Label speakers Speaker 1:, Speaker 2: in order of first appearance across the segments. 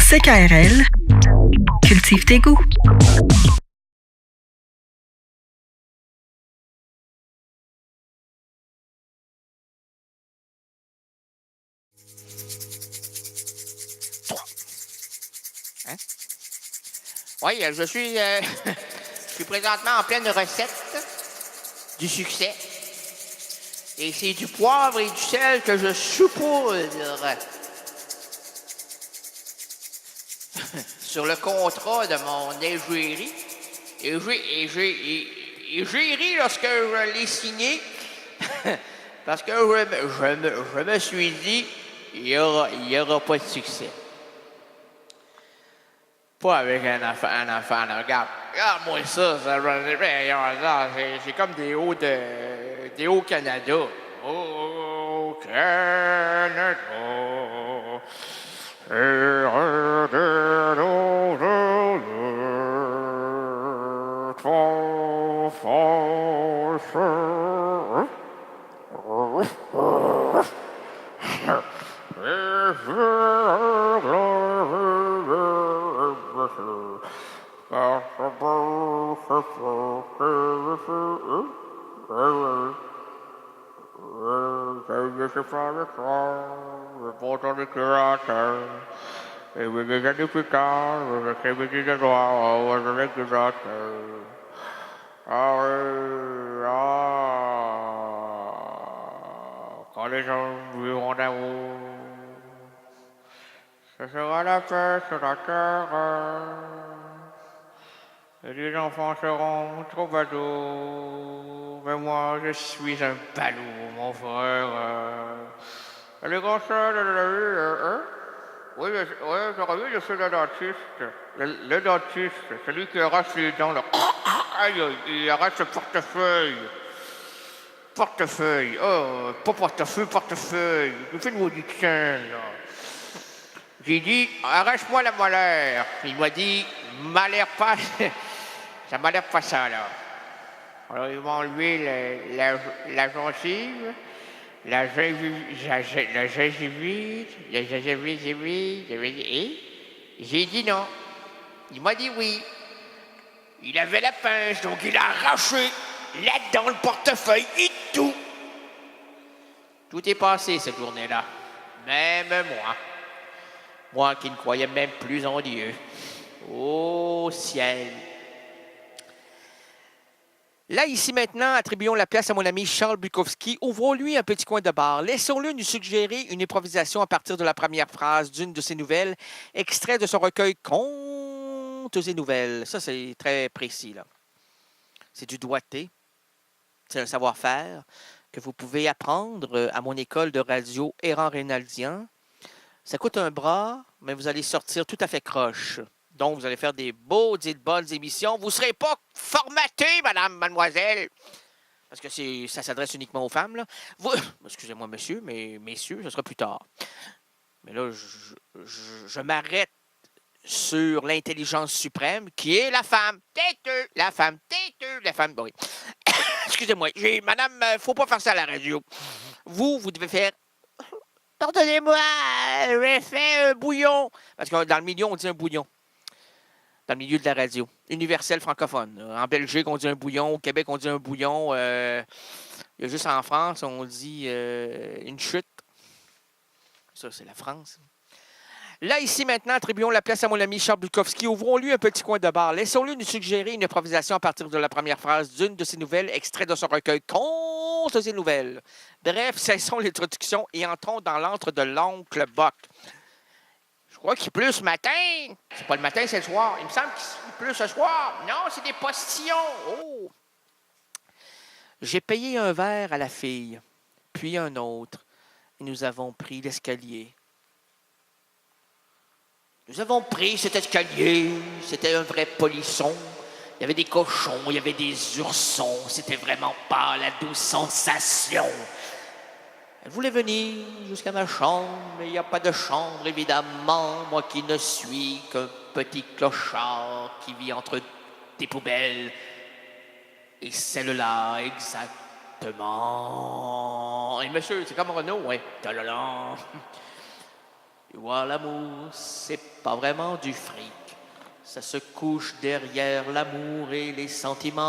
Speaker 1: CKRL, cultive tes goûts.
Speaker 2: Hein? Oui, je suis présentement en pleine recette du succès. Et c'est du poivre et du sel que je saupoudre sur le contrat de mon égérie. Égérie lorsque je l'ai signé, parce que je me suis dit, il n'y aura pas de succès. Pas avec un enfant, là. Regarde-moi ça, c'est comme des hauts Canada. Oh, Canada. Quand les gens vivront d'amour, ce sera la paix sur la terre. Et les enfants seront trop badauds. Mais moi, je suis un ballot, mon frère. Les grands sœurs de la vie, oui, j'aurais vu, je suis le dentiste. Le dentiste, celui qui arrache les dents, là. Il arrache le portefeuille. Portefeuille, oh, pas portefeuille. Il fait une maudictin, là. J'ai dit, arrache-moi la molaire. Il m'a dit, m'allaire pas, ça m'allaire pas ça, là. Alors, ils m'ont enlevé la gencive, la gingivite, et j'ai dit non. Il m'a dit oui. Il avait la pince, donc il a arraché là-dedans le portefeuille et tout. Tout est passé cette journée-là. Même moi. Moi qui ne croyais même plus en Dieu. Ô ciel! Là, ici, maintenant, attribuons la place à mon ami Charles Bukowski. Ouvrons-lui un petit coin de bar. Laissons-le nous suggérer une improvisation à partir de la première phrase d'une de ses nouvelles, extrait de son recueil Contes et nouvelles. Ça, c'est très précis, là. C'est du doigté. C'est un savoir-faire que vous pouvez apprendre à mon école de radio Errant Reynaldien. Ça coûte un bras, mais vous allez sortir tout à fait croche. Donc, vous allez faire des bonnes émissions. Vous ne serez pas formaté, mademoiselle. Parce que ça s'adresse uniquement aux femmes, là. Excusez-moi, monsieur, mais messieurs, ce sera plus tard. Mais là, je m'arrête sur l'intelligence suprême, qui est la femme. Têteux, la femme. Oui. Excusez-moi, madame, faut pas faire ça à la radio. Vous devez faire... Pardonnez-moi, j'ai fait un bouillon. Parce que dans le milieu, on dit un bouillon. Dans le milieu de la radio. Universel francophone. En Belgique, on dit un bouillon. Au Québec, on dit un bouillon. Il y a juste en France, on dit une chute. Ça, c'est la France. Là, ici, maintenant, attribuons la place à mon ami Charles Bukowski. Ouvrons-lui un petit coin de bar. Laissons-le nous suggérer une improvisation à partir de la première phrase d'une de ses nouvelles, extrait de son recueil Contes et nouvelles. Bref, cessons l'introduction et entrons dans l'antre de l'oncle Bock. Je crois qu'il pleut ce matin. C'est pas le matin, c'est le soir. Il me semble qu'il pleut ce soir. Non, c'est des postillons. Oh! J'ai payé un verre à la fille, puis un autre, et nous avons pris l'escalier. Nous avons pris cet escalier, c'était un vrai polisson. Il y avait des cochons, il y avait des oursons. C'était vraiment pas la douce sensation. Elle voulait venir jusqu'à ma chambre, mais il n'y a pas de chambre, évidemment. Moi qui ne suis qu'un petit clochard qui vit entre des poubelles. Et celle-là, exactement. Et monsieur, c'est comme Renaud, ouais. Talala. Tu vois, l'amour, c'est pas vraiment du fric. Ça se couche derrière l'amour et les sentiments.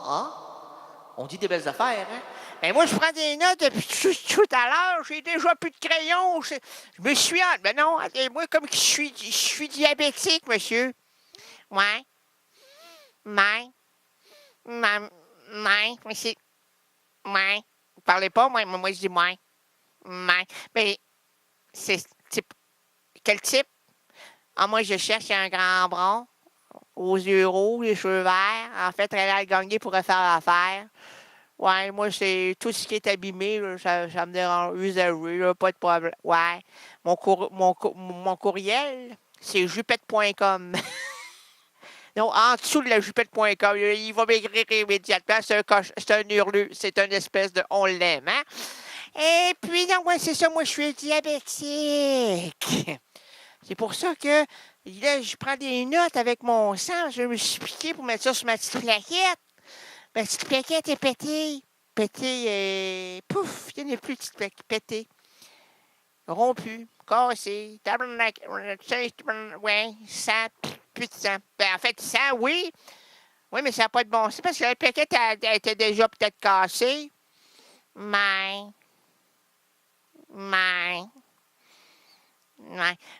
Speaker 2: Hein? On dit des belles affaires, hein? Ben moi, je prends des notes depuis tout à l'heure. J'ai déjà plus de crayon. Je me suis... Ben non, moi, comme je suis diabétique, monsieur. Ouais. Mais c'est... Ouais. Vous parlez pas, moi je dis ouais. Mais c'est type... Quel type? Ah, moi, je cherche un grand brun, aux yeux rouges, les cheveux verts. En fait, Réal Gagné pourrait faire l'affaire. Ouais, moi, c'est tout ce qui est abîmé, là, ça me dérange. Usually, là, pas de problème. Ouais. Mon courriel, c'est jupette.com. Non, en dessous de la jupette.com, il va m'écrire immédiatement. C'est un hurlu. C'est une espèce de on l'aime, hein? Et puis, donc, ouais, c'est ça, moi, je suis diabétique. C'est pour ça que là, je prends des notes avec mon sang. Je me suis piqué pour mettre ça sur ma petite plaquette. Ma petite plaquette est pétée. Pétée, pouf, il n'y en a plus de petite plaquette. Pétée. Rompue. Cassée. Tabernacle. Ouais, sang. Plus de sang. Ben, en fait, sang, oui. Oui, mais ça n'a pas de bon sens parce que la plaquette elle était déjà peut-être cassée. Mais.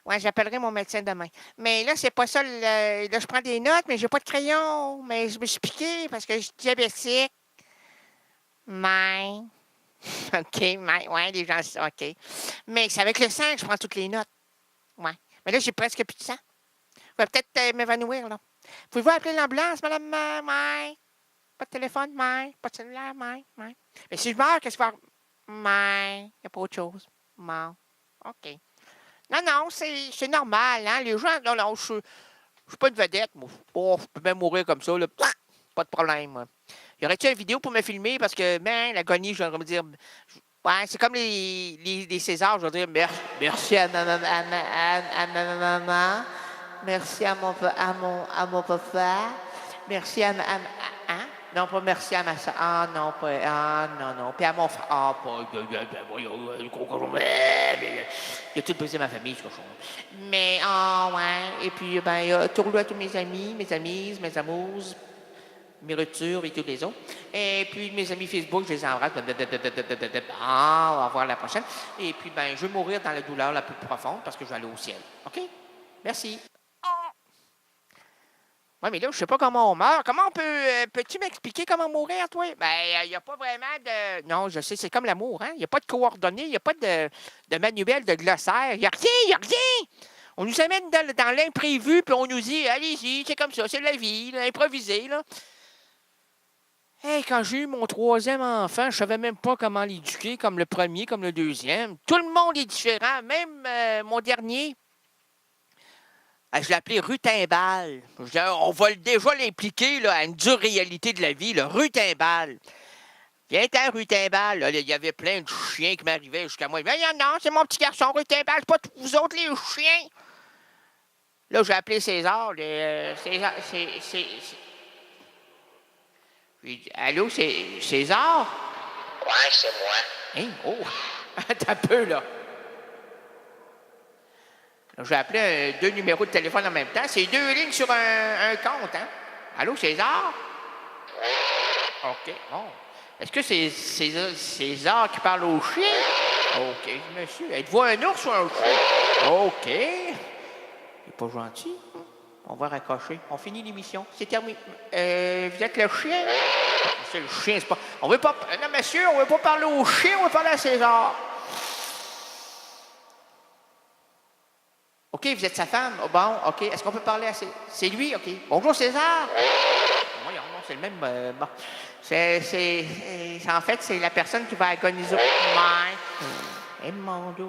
Speaker 2: Ouais, j'appellerai mon médecin demain. Mais là, c'est pas ça. Là, je prends des notes, mais j'ai pas de crayon. Mais je me suis piqué parce que je suis diabétique. OK, ouais, les gens... OK. Mais c'est avec le sang que je prends toutes les notes. Ouais. Mais là, j'ai presque plus de sang. Je vais peut-être m'évanouir, là. Pouvez-vous appeler l'ambulance, madame? Pas de téléphone, pas de cellulaire, Mais si je meurs, qu'est-ce que je vais faire? Il n'y a pas autre chose. OK. Non, c'est normal, hein? Les gens, non, je suis pas une vedette, moi. Oh, je peux même mourir comme ça, là. Pas de problème. Y aurait-il une vidéo pour me filmer? Parce que, l'agonie, je vais me dire... Ouais, c'est comme les Césars, je vais dire merci à ma maman, merci à mon papa, merci à hein? Non, pas merci à ma soeur. Non. Puis à mon frère. Il a tout brisé ma famille, ce cochon. Mais, ouais. Et puis, il a tourné à tous mes amis, mes amises, mes amours, mes ruptures et tous les autres. Et puis, mes amis Facebook, je les embrasse. On va voir la prochaine. Et puis, je vais mourir dans la douleur la plus profonde parce que je vais aller au ciel. OK? Merci. Oui, mais là, je sais pas comment on meurt. Comment on peut... peux-tu m'expliquer comment mourir, toi? Il n'y a pas vraiment de... Non, je sais, c'est comme l'amour, hein? Il n'y a pas de coordonnées, il n'y a pas de manuel, de glossaire. Il n'y a rien! On nous amène dans l'imprévu, puis on nous dit, allez-y, c'est comme ça, c'est la vie, là, improvisé, là. Hey, quand j'ai eu mon 3e enfant, je savais même pas comment l'éduquer, comme le premier, comme le deuxième. Tout le monde est différent, même mon dernier. Je l'ai appelé Rutimbal. On va déjà l'impliquer là, à une dure réalité de la vie. Le Rutimbal. Viens-t'en, Rutimbal. Là, il y avait plein de chiens qui m'arrivaient jusqu'à moi. Mais non, c'est mon petit garçon, Rutimbal. C'est pas tous vous autres, les chiens. Là, j'ai appelé César. César, allô, c'est César?
Speaker 3: Ouais, c'est moi.
Speaker 2: Hein? Oh! Attends un peu, là. J'ai appelé 2 numéros de téléphone en même temps. C'est 2 lignes sur un compte, hein? Allô, César? OK, bon. Est-ce que c'est César qui parle au chien? OK, monsieur. Êtes-vous un ours ou un chien? OK. Il n'est pas gentil. On va raccrocher. On finit l'émission. C'est terminé. Vous êtes le chien? C'est le chien, c'est pas... On veut pas... Non, monsieur, on veut pas parler au chien, on veut parler à César. OK, vous êtes sa femme? Oh, bon, OK. Est-ce qu'on peut parler à... C'est lui? OK. Bonjour, César. Voyons, non, c'est le même... bon. En fait, c'est la personne qui va agoniser. Eh, mon Dieu.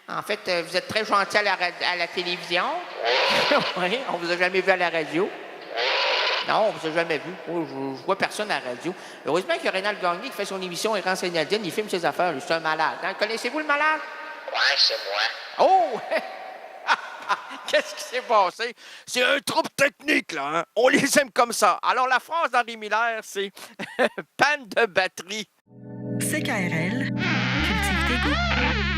Speaker 2: En fait, vous êtes très gentil à la télévision. Oui, on vous a jamais vu à la radio. Non, on vous a jamais vu. Oh, je vois personne à la radio. Heureusement qu'il y a Réal Gagné qui fait son émission et renseigne Nadine, il filme ses affaires. C'est un malade. Hein? Connaissez-vous le malade?
Speaker 3: Ouais, c'est moi.
Speaker 2: Oh! Qu'est-ce qui s'est passé? C'est un trouble technique, là. Hein? On les aime comme ça. Alors, la phrase d'Henri Miller, c'est « panne de batterie ».
Speaker 1: CKRL, cultive tes goûts.